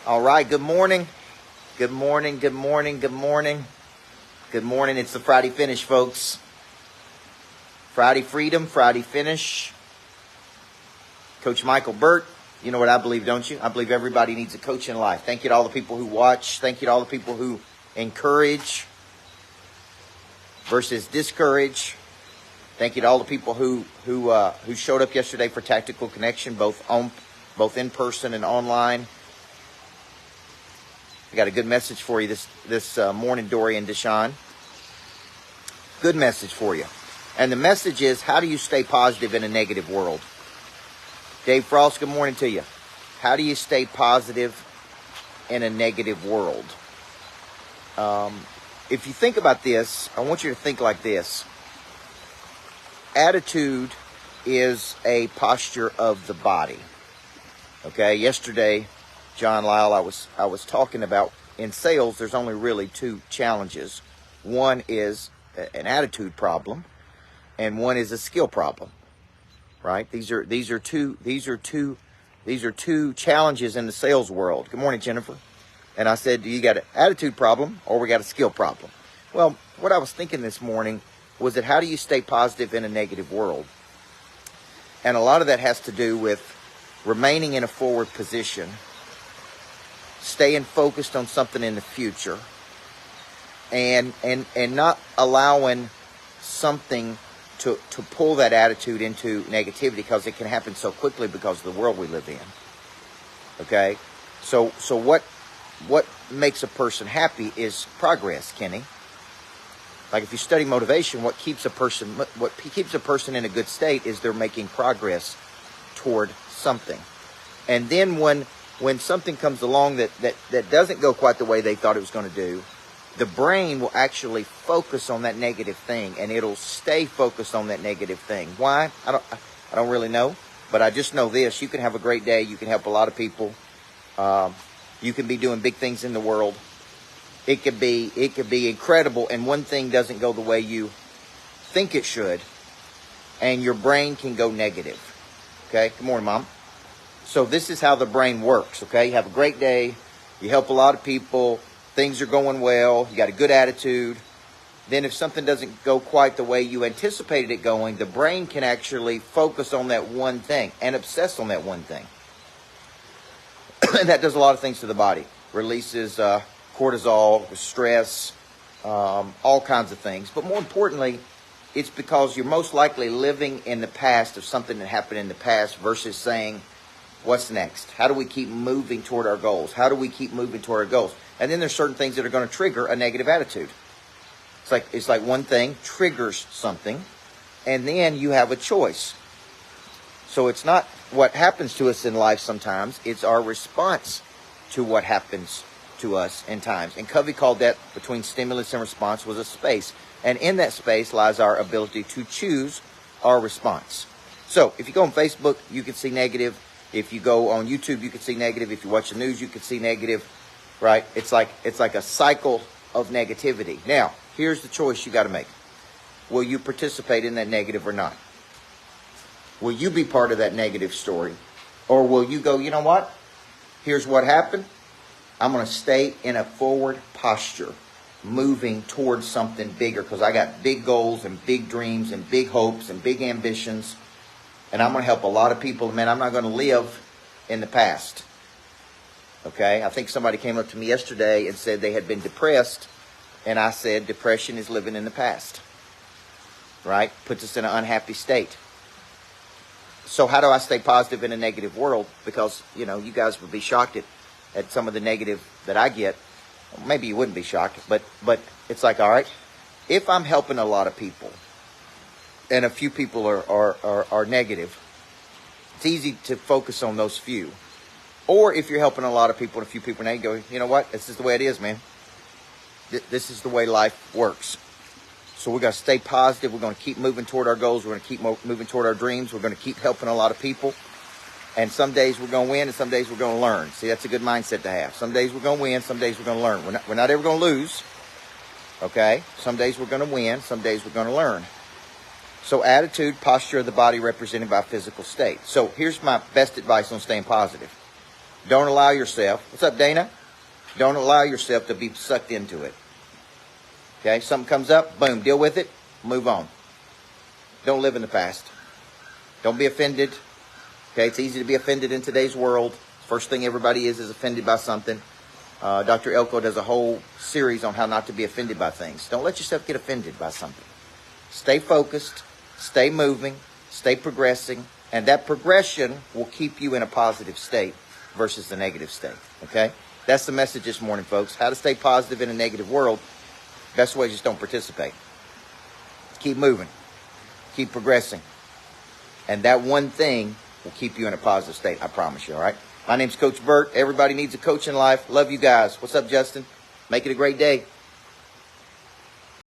All right, good morning. Good morning, good morning, good morning. Good morning. It's the Friday Finish, folks. Friday Freedom, Friday Finish. Coach Michael Burt, you know what I believe, don't you? I believe everybody needs a coach in life. Thank you to all the people who watch. Thank you to all the people who encourage versus discourage. Thank you to all the people who showed up yesterday for Tactical Connection, both in person and online. I got a good message for you this morning, Dory and Deshaun. Good message for you. And the message is, how do you stay positive in a negative world? Dave Frost, good morning to you. How do you stay positive in a negative world? If you think about this, I want you to think like this. Attitude is a posture of the body. Okay, yesterday, John Lyle, I was talking about in sales, there's only really two challenges. One is an attitude problem, and one is a skill problem. Right? These are two challenges in the sales world. Good morning, Jennifer. And I said, do you got an attitude problem or we got a skill problem? Well, what I was thinking this morning was that how do you stay positive in a negative world? And a lot of that has to do with remaining in a forward position, staying focused on something in the future, and not allowing something to pull that attitude into negativity, because it can happen so quickly because of the world we live in. Okay? So what makes a person happy is progress, Kenny. Like if you study motivation, what keeps a person in a good state is they're making progress toward something. And then when something comes along that doesn't go quite the way they thought it was going to do, the brain will actually focus on that negative thing, and it'll stay focused on that negative thing. Why? I don't really know, but I just know this: you can have a great day, you can help a lot of people, you can be doing big things in the world. It could be incredible, and one thing doesn't go the way you think it should, and your brain can go negative. Okay? Good morning, Mom. So this is how the brain works. Okay? You have a great day, you help a lot of people, things are going well, you got a good attitude. Then if something doesn't go quite the way you anticipated it going, the brain can actually focus on that one thing and obsess on that one thing. And that does a lot of things to the body. Releases cortisol, stress, all kinds of things. But more importantly, it's because you're most likely living in the past of something that happened in the past versus saying, what's next? How do we keep moving toward our goals? How do we keep moving toward our goals? And then there's certain things that are going to trigger a negative attitude. It's like one thing triggers something, and then you have a choice. So it's not what happens to us in life sometimes, it's our response to what happens to us in times. And Covey called that, between stimulus and response, was a space. And in that space lies our ability to choose our response. So if you go on Facebook, you can see negative. If you go on YouTube, you can see negative. If you watch the news, you can see negative. Right? It's like a cycle of negativity. Now, here's the choice you got to make. Will you participate in that negative or not? Will you be part of that negative story? Or will you go, you know what? Here's what happened. I'm going to stay in a forward posture, moving towards something bigger, because I got big goals and big dreams and big hopes and big ambitions. And I'm going to help a lot of people. Man, I'm not going to live in the past. Okay, I think somebody came up to me yesterday and said they had been depressed, and I said depression is living in the past, right? Puts us in an unhappy state. So how do I stay positive in a negative world? Because, you guys would be shocked at some of the negative that I get. Maybe you wouldn't be shocked, but it's like, all right, if I'm helping a lot of people and a few people are negative, it's easy to focus on those few. Or if you're helping a lot of people and a few people, now you go, you know what? This is the way it is, man. This is the way life works. So we're going to stay positive. We're going to keep moving toward our goals. We're going to keep moving toward our dreams. We're going to keep helping a lot of people. And some days we're going to win, and some days we're going to learn. See, that's a good mindset to have. Some days we're going to win, some days we're going to learn. We're not ever going to lose. Okay? Some days we're going to win, some days we're going to learn. So attitude, posture of the body represented by physical state. So here's my best advice on staying positive. Don't allow yourself. What's up, Dana? Don't allow yourself to be sucked into it. Okay, something comes up, boom, deal with it, move on. Don't live in the past. Don't be offended. Okay, it's easy to be offended in today's world. First thing everybody is offended by something. Dr. Elko does a whole series on how not to be offended by things. Don't let yourself get offended by something. Stay focused, stay moving, stay progressing, and that progression will keep you in a positive state versus the negative state. Okay? That's the message this morning, folks. How to stay positive in a negative world. Best way is just don't participate. Keep moving. Keep progressing. And that one thing will keep you in a positive state. I promise you, all right? My name's Coach Burt. Everybody needs a coach in life. Love you guys. What's up, Justin? Make it a great day.